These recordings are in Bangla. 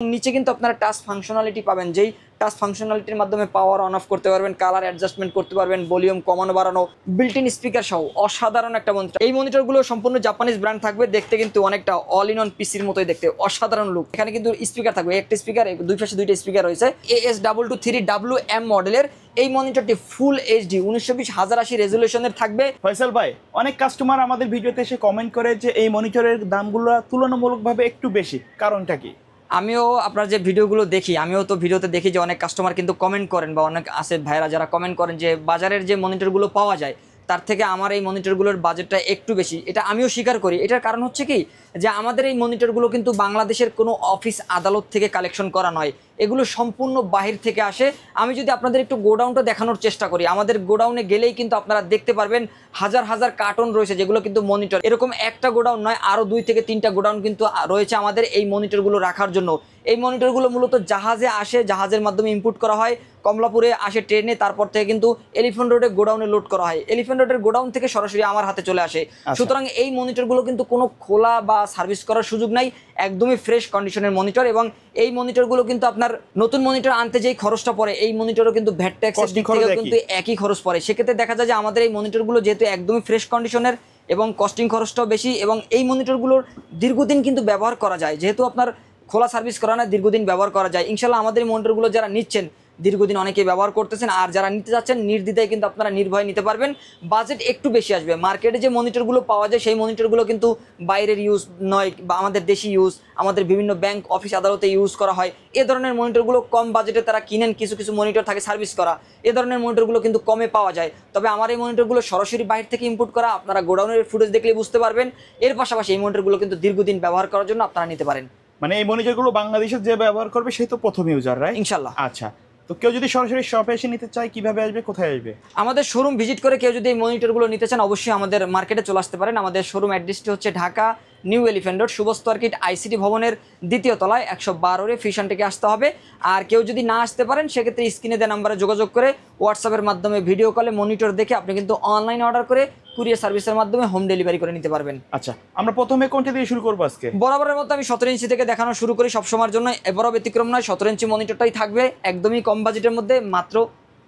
নিচে কিন্তু আপনারা টাচ ফাংশনালিটি পাবেন, যেই টাচ ফাংশনালিটির মাধ্যমে পাওয়ার অন অফ করতে পারবেন, কালার অ্যাডজাস্টমেন্ট করতে পারবেন, ভলিউম কমানো বাড়ানো, বিল্ট ইন স্পিকার সহ অসাধারণ একটা মনিটর। এই মনিটরগুলো সম্পূর্ণ জাপানিজ ব্র্যান্ড থাকবে, দেখতে কিন্তু অনেকটা অল ইন অন পিসির মতোই দেখতে, অসাধারণ লুক। এখানে কিন্তু স্পিকার থাকবে, একটা স্পিকার, দুই পাশে দুইটা স্পিকার রয়েছে। AS223WM মডেলের এই মনিটরটি ফুল এইচডি 1920x1080 রেজুলেশনের থাকবে। ফয়সাল ভাই, অনেক কাস্টমার আমাদের ভিডিওতে এসে কমেন্ট করে যে এই মনিটরের দামগুলো তুলনামূলকভাবে একটু বেশি, কারণটা কি? আমিও আপনার যে ভিডিওগুলো দেখি, আমিও তো ভিডিওতে দেখি যে অনেক কাস্টমার কিন্তু কমেন্ট করেন, বা অনেক আছে ভাইরা যারা কমেন্ট করেন যে বাজারের যে মনিটরগুলো পাওয়া যায় তার থেকে আমার এই মনিটরগুলোর বাজেটটা একটু বেশি। এটা আমিও স্বীকার করি। এটার কারণ হচ্ছে কি, যে আমাদের এই মনিটরগুলো কিন্তু বাংলাদেশের কোনো অফিস আদালত থেকে কালেকশন করা নয়, এগুলো সম্পূর্ণ বাহির থেকে আসে। আমি যদি আপনাদের একটু গোডাউনটা দেখানোর চেষ্টা করি, আমাদের গোডাউনে গেলেই কিন্তু আপনারা দেখতে পারবেন হাজার হাজার কার্টন রয়েছে, যেগুলো কিন্তু মনিটর। এরকম একটা গোডাউন নয়, আরও 2 থেকে 3টা গোডাউন কিন্তু রয়েছে আমাদের এই মনিটরগুলো রাখার জন্য। এই মনিটরগুলো মূলত জাহাজে আসে, জাহাজের মাধ্যমে ইম্পোর্ট করা হয়, কমলাপুরে আসে ট্রেনে, তারপর থেকে কিন্তু এলিফ্যান্ট রোডে গোডাউনে লোড করা হয়, এলিফ্যান্ট রোডের গোডাউন থেকে সরাসরি আমার হাতে চলে আসে। সুতরাং এই মনিটরগুলো কিন্তু কোনো খোলা বা সার্ভিস করার সুযোগ নাই, একদমই ফ্রেশ কন্ডিশনের মনিটর। এবং এই মনিটরগুলো কিন্তু আপনার নতুন মনিটর আনতে যেই খরচটা পড়ে, এই মনিটরও কিন্তু ভ্যাট ট্যাক্সের দিক থেকে কিন্তু একই খরচ পড়ে। সেক্ষেত্রে দেখা যায় যে আমাদের এই মনিটরগুলো যেহেতু একদমই ফ্রেশ কন্ডিশনের এবং কস্টিং খরচটাও বেশি, এবং এই মনিটরগুলোর দীর্ঘদিন কিন্তু ব্যবহার করা যায়, যেহেতু আপনার খোলা সার্ভিস করা না, দীর্ঘদিন ব্যবহার করা যায়। ইনশাল্লাহ আমাদের এই মনিটরগুলো যারা নিচ্ছেন দীর্ঘদিন অনেকেই ব্যবহার করতেছেন, আর যারা নিতে যাচ্ছেন নির্দ্বিধায় কিন্তু আপনারা নির্ভয়ে নিতে পারবেন। বাজেট একটু বেশি আসবে। মার্কেটে যে মনিটরগুলো পাওয়া যায় সেই মনিটরগুলো কিন্তু বাইরের ইউজ নয়, বা আমাদের দেশি ইউজ, আমাদের বিভিন্ন ব্যাংক অফিস আদালতে ইউজ করা হয়। এ ধরনের মনিটরগুলো কম বাজেটে তারা কিনেন, কিছু কিছু মনিটর থাকে সার্ভিস করা, এ ধরনের মনিটরগুলো কিন্তু কমে পাওয়া যায়। তবে আমার এই মনিটরগুলো সরাসরি বাইরে থেকে ইম্পোর্ট করা, আপনারা গোডাউনের ফুটেজ দেখলে বুঝতে পারবেন। এর পাশাপাশি এই মনিটরগুলো কিন্তু দীর্ঘদিন ব্যবহার করার জন্য আপনারা নিতে পারেন। মানে এই মনিটরগুলো বাংলাদেশে যে ব্যবহার করবে সেই তো প্রথম ইউজার, রাইট? ইনশাল্লাহ। আচ্ছা, তো কেউ যদি সরাসরি শপে এসে নিতে চায় কিভাবে আসবে, কোথায় আসবে? আমাদের শোরুম ভিজিট করে কেউ যদি এই মনিটরগুলো নিতে চান অবশ্যই আমাদের মার্কেটে চলে আসতে পারেন। আমাদের শোরুম অ্যাড্রেসটি হচ্ছে ঢাকা নিউ এলিফ্যান্ট রোড, শুভস্ত মার্কেট আইসিটি ভবনের 2য় তলায় 112 ফিশন থেকে আসতে হবে। আর কেউ যদি না আসতে পারেন সেক্ষেত্রে স্ক্রিনে দেওয়া নাম্বারে যোগাযোগ করে হোয়াটসঅ্যাপের মাধ্যমে ভিডিও কলে মনিটর দেখে আপনি কিন্তু অনলাইন অর্ডার করে কুরিয়ার সার্ভিসের মাধ্যমে হোম ডেলিভারি করে নিতে পারবেন। আচ্ছা, আমরা প্রথমে কোনটা দিয়ে শুরু করবো আজকে? বরাবরের মতো আমি 17 ইঞ্চি থেকে দেখানো শুরু করি সবসময়ের জন্য, এবারও ব্যতিক্রম নয়। 17 ইঞ্চি মনিটরটাই থাকবে একদমই কম বাজেটের মধ্যে, মাত্র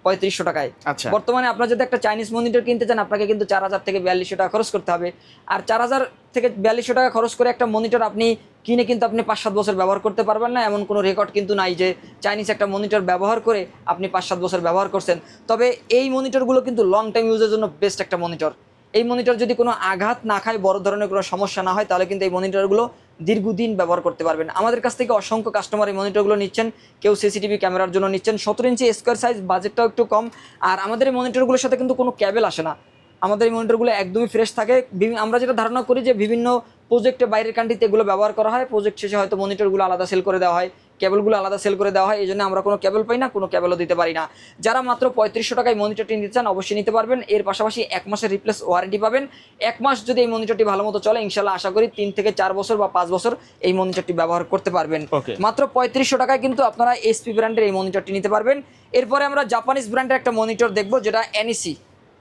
3500 টাকায়। আচ্ছা, বর্তমানে আপনার যদি একটা চাইনিজ মনিটর কিনতে চান আপনাকে কিন্তু 4000 থেকে 4200 টাকা খরচ করতে হবে। আর 4000 থেকে 4200 টাকা খরচ করে একটা মনিটর আপনি কিনে কিন্তু আপনি 5-7 বছর ব্যবহার করতে পারবেন না, এমন কোনো রেকর্ড কিন্তু নাই যে চাইনিজ একটা মনিটর ব্যবহার করে আপনি 5-7 বছর ব্যবহার করছেন। তবে এই মনিটরগুলো কিন্তু লং টাইম ইউজের জন্য বেস্ট একটা মনিটর। এই মনিটর যদি কোনো আঘাত না খায়, বড় ধরনের কোনো সমস্যা না হয়, তাহলে কিন্তু এই মনিটরগুলো দীর্ঘদিন ব্যবহার করতে পারবেন। আমাদের কাছ থেকে অসংখ্য কাস্টমার এই মনিটরগুলো নিচ্ছেন, কেউ সিসিটিভি ক্যামেরার জন্য নিচ্ছেন। 17 ইঞ্চি স্কোয়ার সাইজ, বাজেটটাও একটু কম। আর আমাদের এই মনিটরগুলোর সাথে কিন্তু কোনো কেবল আসে না, আমাদের এই মনিটরগুলো একদমই ফ্রেশ থাকে। আমরা যেটা ধারণা করি যে বিভিন্ন প্রজেক্টে বাইরের কান্ট্রিতে এগুলো ব্যবহার করা হয়, প্রজেক্ট শেষে হয়তো মনিটরগুলো আলাদা সেল করে দেওয়া হয়, কেবলগুলো আলাদা সেল করে দেওয়া হয়, এই জন্য আমরা কোনো কেবল পাই না, কোনো কেবলও দিতে পারি না। যারা মাত্র 3500 টাকায় মনিটরটি নিতে চান অবশ্যই নিতে পারবেন। এর পাশাপাশি 1 মাসের রিপ্লেস ওয়ারেন্টি পাবেন। 1 মাস যদি এই মনিটরটি ভালো মতো চলে, ইনশাল্লাহ আশা করি 3 থেকে 4 বছর বা 5 বছর এই মনিটরটি ব্যবহার করতে পারবেন। মাত্র 3500 টাকায় কিন্তু আপনারা এসপি ব্র্যান্ডের এই মনিটরটি নিতে পারবেন। এরপরে আমরা জাপানিজ ব্র্যান্ডের একটা মনিটর দেখবো, যেটা NEC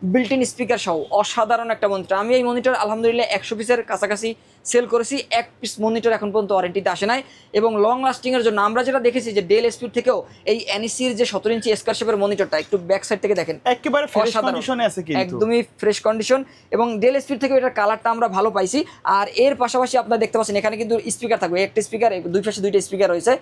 বিল্ট ইন স্পিকার সহ অসাধারণ একটা মনিটর। আমি এই মনিটর আলহামদুলিল্লাহ 100 পিসের কাছাকাছি সেল করেছি, 1 পিস মনিটর এখন পর্যন্ত ওয়ারেন্টিতে আসে নাই। এবং লং লাস্টিংয়ের জন্য আমরা যেটা দেখেছি যে ডেল স্পিড থেকেও এই NECর যে 17 ইঞ্চি স্কয়ার শেপের মনিটরটা, একটু ব্যাক সাইড থেকে দেখেন, একেবারে ফ্রেশ কন্ডিশনে আছে, কিন্তু একদমই ফ্রেশ কন্ডিশন। এবং ডেল স্পিড থেকে এটার কালারটা আমরা ভালো পাইছি। আর এর পাশাপাশি আপনারা দেখতে পাচ্ছেন এখানে কিন্তু স্পিকার থাকবে, একটা স্পিকার, দুই পাশে 2টা স্পিকার রয়েছে,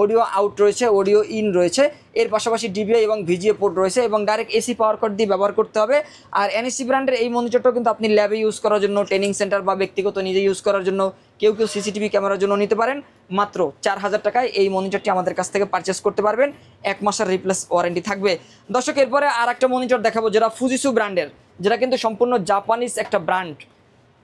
অডিও আউট রয়েছে, অডিও ইন রয়েছে। এর পাশাপাশি DVI এবং VGA পোর্ট রয়েছে, এবং ডাইরেক্ট AC পাওয়ার কর্ড দিয়ে ব্যবহার করতে হবে। আর NEC ব্র্যান্ডের এই মনিটরটাও কিন্তু আপনি ল্যাবে ইউজ করার জন্য, ট্রেনিং সেন্টার বা ব্যক্তিগত নিজে ইউজ করার জন্য, কেউ সিসিটিভি ক্যামেরার জন্য নিতে পারেন। মাত্র 4000 টাকায় এই মনিটরটি আমাদের কাছ থেকে পারচেস করতে পারবেন, 1 মাসের রিপ্লেস ওয়ারেন্টি থাকবে। দর্শক, এরপরে আর একটা মনিটর দেখাবো যেটা ফুজিসু ব্র্যান্ডের, যেটা কিন্তু সম্পূর্ণ জাপানিজ একটা ব্র্যান্ড।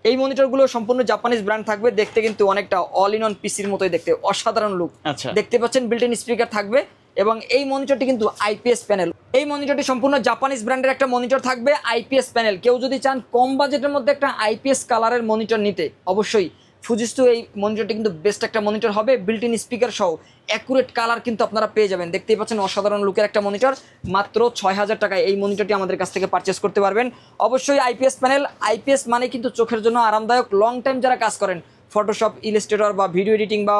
এই মনিটরগুলো সম্পূর্ণ জাপানিজ ব্র্যান্ড থাকবে, দেখতে কিন্তু অনেকটা অল ইন অন পিসির মতোই দেখতে, অসাধারণ লুক। দেখতে পাচ্ছেন বিল্ট ইন স্পিকার থাকবে, এবং এই মনিটরটি কিন্তু IPS প্যানেল। এই মনিটরটি সম্পূর্ণ জাপানিজ ব্র্যান্ডের একটা মনিটর থাকবে, IPS প্যানেল। কেউ যদি চান কম বাজেটের মধ্যে একটা IPS কালারের মনিটর নিতে, অবশ্যই ফুজিসু এই মনিটরটি কিন্তু বেস্ট একটা মনিটর হবে, বিল্ট ইন স্পিকার সহ অ্যাকুরেট কালার কিন্তু আপনারা পেয়ে যাবেন। দেখতেই পাচ্ছেন অসাধারণ লুকের একটা মনিটর, মাত্র 6000 টাকায় এই মনিটরটি আমাদের কাছ থেকে পারচেস করতে পারবেন। অবশ্যই IPS প্যানেল, IPS মানে কিন্তু চোখের জন্য আরামদায়ক। লং টাইম যারা কাজ করেন, ফটোশপ, ইলাস্ট্রেটর বা ভিডিও এডিটিং বা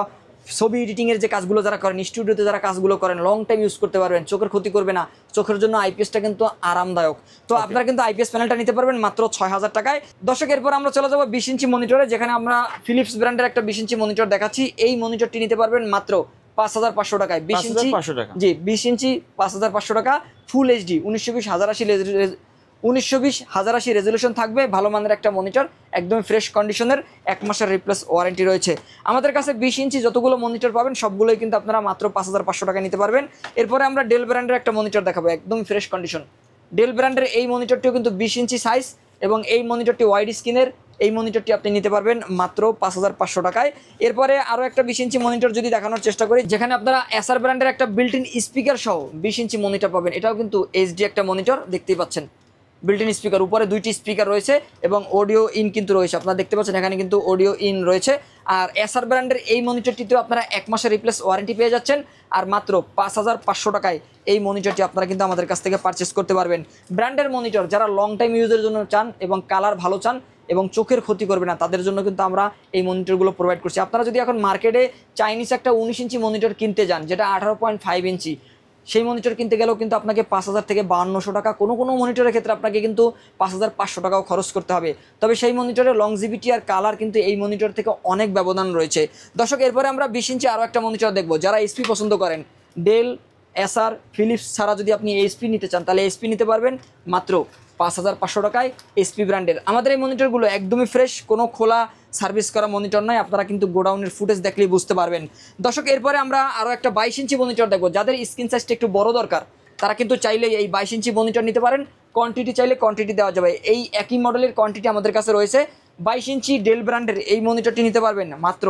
ছবি এডিটিংয়ের যে কাজগুলো যারা করেন, স্টুডিওতে যারা কাজগুলো করেন, লং টাইম ইউজ করতে পারবেন, চোখের ক্ষতি করবে না, চোখের জন্য আইপিএসটা কিন্তু আরামদায়ক। তো আপনারা কিন্তু আইপিএস প্যানেলটা নিতে পারবেন মাত্র 6000 টাকায়। দর্শক, এরপর আমরা চলে যাবো 20 ইঞ্চি মনিটরে, যেখানে আমরা ফিলিপস ব্র্যান্ডের একটা 20 ইঞ্চি মনিটর দেখাচ্ছি। এই মনিটরটি নিতে পারবেন মাত্র 5500 টাকায়। 20 ইঞ্চি, 5500 টাকা। জি 20 ইঞ্চি 5500 টাকা, ফুল এইচডি 1920x1080 রেজলিউশন থাকবে, ভালো মানের একটা মনিটর, একদম ফ্রেশ কন্ডিশনের, 1 মাসের রিপ্লেস ওয়ারেন্টি রয়েছে। আমাদের কাছে 20 ইঞ্চি যতগুলো মনিটর পাবেন সবগুলোই কিন্তু আপনারা মাত্র 5500 টাকা নিতে পারবেন। এরপরে আমরা ডেল ব্র্যান্ডের একটা মনিটর দেখাবো, একদম ফ্রেশ কন্ডিশন। ডেল ব্র্যান্ডের এই মনিটরটিও কিন্তু 20 ইঞ্চি সাইজ এবং এই মনিটরটি ওয়াইড স্ক্রিনের। এই মনিটরটি আপনি নিতে পারবেন মাত্র 5500 টাকায়। এরপরে আরও একটা 20 ইঞ্চি মনিটর যদি দেখানোর চেষ্টা করি, যেখানে আপনারা এসার ব্র্যান্ডের একটা বিল্ট ইন স্পিকার সহ 20 ইঞ্চি মনিটর পাবেন। এটাও কিন্তু এইচডি একটা মনিটর, দেখতেই পাচ্ছেন বিল্ট ইন স্পিকার, উপরে 2টি স্পিকার রয়েছে এবং অডিও ইন কিন্তু রয়েছে, আপনারা দেখতে পাচ্ছেন এখানে কিন্তু অডিও ইন রয়েছে। আর এসার ব্র্যান্ডের এই মনিটরটিতেও আপনারা 1 মাসের রিপ্লেস ওয়ারেন্টি পেয়ে যাচ্ছেন, আর মাত্র 5500 টাকায় এই মনিটরটি আপনারা কিন্তু আমাদের কাছ থেকে পারচেস করতে পারবেন। ব্র্যান্ডের মনিটর যারা লং টাইম ইউজের জন্য চান এবং কালার ভালো চান এবং চোখের ক্ষতি করবে না, তাদের জন্য কিন্তু আমরা এই মনিটরগুলো প্রোভাইড করছি। আপনারা যদি এখন মার্কেটে চাইনিজ একটা 19 ইঞ্চি মনিটর কিনতে যান, যেটা 18.5 ইঞ্চি, সেই মনিটর কিনতে গেলেও কিন্তু আপনাকে 5000 থেকে 5200 টাকা, কোনো মনিটরের ক্ষেত্রে আপনাকে কিন্তু 5500 টাকাও খরচ করতে হবে। তবে সেই মনিটরের লংজিভিটি আর কালার কিন্তু এই মনিটর থেকে অনেক ব্যবধান রয়েছে। দর্শক, এরপরে আমরা 20 ইঞ্চি আরও একটা মনিটর দেখবো। যারা এইচপি পছন্দ করেন, ডেল, এসার, ফিলিপস ছাড়া যদি আপনি এইচপি নিতে চান, তাহলে এইচপি নিতে পারবেন মাত্র 5500 টাকায় এইচপি ব্র্যান্ডের। আমাদের এই মনিটরগুলো একদমই ফ্রেশ, কোনো খোলা সার্ভিস করা মনিটর নয়, আপনারা কিন্তু গোডাউনের ফুটেজ দেখলেই বুঝতে পারবেন। দর্শক, এরপরে আমরা আরও একটা 22 ইঞ্চি মনিটর দেখবো। যাদের স্ক্রিন সাইজটা একটু বড় দরকার, তারা কিন্তু চাইলেই এই 22 ইঞ্চি মনিটর নিতে পারেন। কোয়ান্টিটি চাইলে কোয়ান্টিটি দেওয়া যাবে, এই একই মডেলের কোয়ান্টিটি আমাদের কাছে রয়েছে। 22 ইঞ্চি ডেল ব্র্যান্ডের এই মনিটরটি নিতে পারবেন মাত্র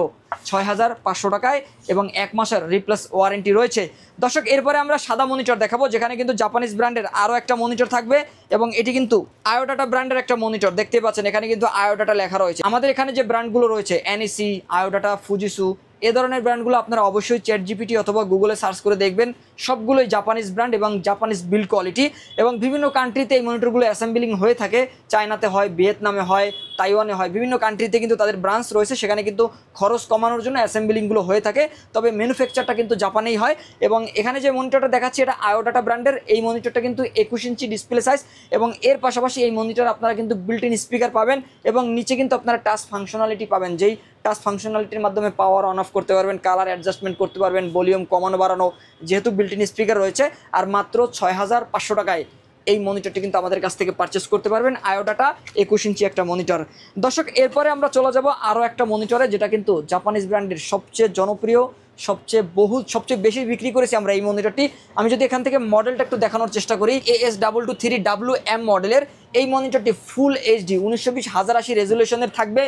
6500 টাকায় এবং 1 মাসের রিপ্লেস ওয়ারেন্টি রয়েছে। দর্শক, এরপরে আমরা সাদা মনিটর দেখাবো, যেখানে কিন্তু জাপানিজ ব্র্যান্ডের আরও একটা মনিটর থাকবে এবং এটি কিন্তু আয়োডাটা ব্র্যান্ডের একটা মনিটর, দেখতে পাচ্ছেন এখানে কিন্তু আয়োডাটা লেখা রয়েছে। আমাদের এখানে যে ব্র্যান্ডগুলো রয়েছে, এনইসি, আয়োডাটা, ফুজিসু, এ ধরনের ব্র্যান্ডগুলো আপনারা অবশ্যই চ্যাট জিপিটি অথবা গুগলে সার্চ করে দেখবেন, সবগুলোই জাপানিজ ব্র্যান্ড এবং জাপানিজ বিল্ড কোয়ালিটি। এবং বিভিন্ন কান্ট্রিতে এই মনিটরগুলো অ্যাসেম্বলিং হয়ে থাকে, চায়নাতে হয়, ভিয়েতনামে হয়, তাইওয়ানে হয়, বিভিন্ন কান্ট্রিতে কিন্তু তাদের ব্রাঞ্চ রয়েছে, সেখানে কিন্তু খরচ কমানোর জন্য অ্যাসেম্বলিংগুলো হয়ে থাকে। তবে ম্যানুফ্যাকচারটা কিন্তু জাপানেই হয়। এবং এখানে যে মনিটরটা দেখাচ্ছি, এটা আয়োডাটা ব্র্যান্ডের। এই মনিটরটা কিন্তু 21 ইঞ্চি ডিসপ্লে সাইজ এবং এর পাশাপাশি এই মনিটর আপনারা কিন্তু বিল্ট ইন স্পিকার পাবেন এবং নিচে কিন্তু আপনারা টাচ ফাংশনালিটি পাবেন, যেই টাচ ফাংশনালিটির মাধ্যমে পাওয়ার অন অফ করতে পারবেন, কালার অ্যাডজাস্টমেন্ট করতে পারবেন, ভলিউম কমানো বাড়ানো, যেহেতু বিল্ট ইন স্পিকার রয়েছে। আর মাত্র 6500 টাকায় এই মনিটরটি কিন্তু আমাদের কাছ থেকে পারচেস করতে পারবেন, আয়োডাটা 21 ইঞ্চি একটা মনিটর। দর্শক, এরপরে আমরা চলে যাব আরও একটা মনিটরে, যেটা কিন্তু জাপানিজ ব্র্যান্ডের সবচেয়ে জনপ্রিয়, সবচেয়ে বেশি বিক্রি করেছি আমরা এই মনিটরটি। আমি যদি এখান থেকে মডেলটা একটু দেখানোর চেষ্টা করি, AS223WM মডেলের এই মনিটরটি ফুল এইচডি 1920x1080 রেজলিউশনের থাকবে,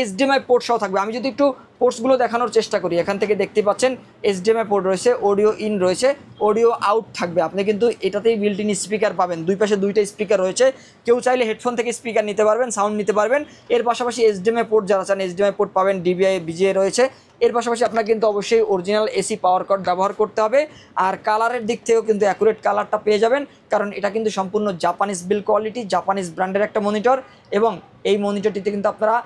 HDMI পোর্ট সহ থাকবে। আমি যদি একটু পোর্টসগুলো দেখানোর চেষ্টা করি, এখান থেকে দেখতে পাচ্ছেন HDMI পোর্ট রয়েছে, অডিও ইন রয়েছে, অডিও আউট থাকবে। আপনি কিন্তু এটাতেই বিল্ট ইন স্পিকার পাবেন, দুই পাশে 2টা স্পিকার রয়েছে, কেউ চাইলে হেডফোন থেকে স্পিকার নিতে পারবেন, সাউন্ড নিতে পারবেন। এর পাশাপাশি HDMI পোর্ট যারা চান, HDMI পোর্ট পাবেন, DVI, BGA রয়েছে। এর পাশাপাশি আপনার কিন্তু অবশ্যই অরিজিনাল এসি পাওয়ার কর্ড ব্যবহার করতে হবে। আর কালারের দিক থেকেও কিন্তু অ্যাকুরেট কালারটা পেয়ে যাবেন, কারণ এটা কিন্তু সম্পূর্ণ জাপানিজ বিল্ড কোয়ালিটি, জাপানিজ ব্র্যান্ডের একটা মনিটর। এবং এই মনিটরটিতে কিন্তু আপনারা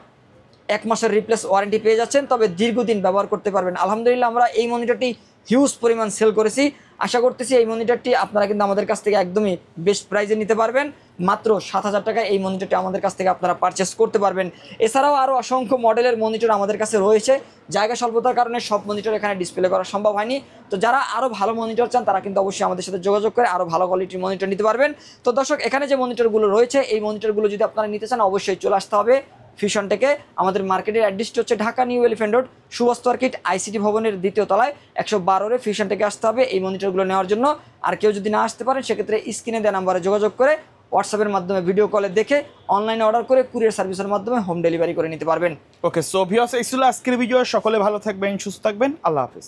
1 মাসের রিপ্লেস ওয়ারেন্টি পেয়ে যাচ্ছেন, তবে দীর্ঘদিন ব্যবহার করতে পারবেন। আলহামদুলিল্লাহ, আমরা এই মনিটরটি হিউজ পরিমাণ সেল করেছি। আশা করতেছি এই মনিটরটি আপনারা কিন্তু আমাদের কাছ থেকে একদমই বেস্ট প্রাইসে নিতে পারবেন। মাত্র 7000 টাকায় এই মনিটরটি আমাদের কাছ থেকে আপনারা পারচেস করতে পারবেন। এছাড়াও আরও অসংখ্য মডেলের মনিটর আমাদের কাছে রয়েছে, জায়গা স্বল্পতার কারণে সব মনিটর এখানে ডিসপ্লে করা সম্ভব হয়নি। তো যারা আরও ভালো মনিটর চান, তারা কিন্তু অবশ্যই আমাদের সাথে যোগাযোগ করে আরও ভালো কোয়ালিটির মনিটর নিতে পারবেন। তো দর্শক, এখানে যে মনিটরগুলো রয়েছে, এই মনিটরগুলো যদি আপনারা নিতে চান, অবশ্যই চলে আসতে হবে ফিউশন টেকে। আমাদের মার্কেটের অ্যাড্রেসটি হচ্ছে Dhaka new elephant road, Subhash market, ICT ভবনের 2য় তলায় 112-এ ফিউশন টেকে আসতে হবে এই মনিটরগুলো নেওয়ার জন্য। আর কেউ যদি না আসতে পারেন, সেক্ষেত্রে স্ক্রিনে দেওয়া নাম্বারে যোগাযোগ করে হোয়াটসঅ্যাপের মাধ্যমে ভিডিও কলে দেখে অনলাইনে অর্ডার করে কুরিয়ার সার্ভিসের মাধ্যমে হোম ডেলিভারি করে নিতে পারবেন। ওকে, সো ভিউয়ার্স, এই ছিল আজকের ভিডিও। সকলে ভালো থাকবেন, সুস্থ থাকবেন, আল্লাহ হাফেজ।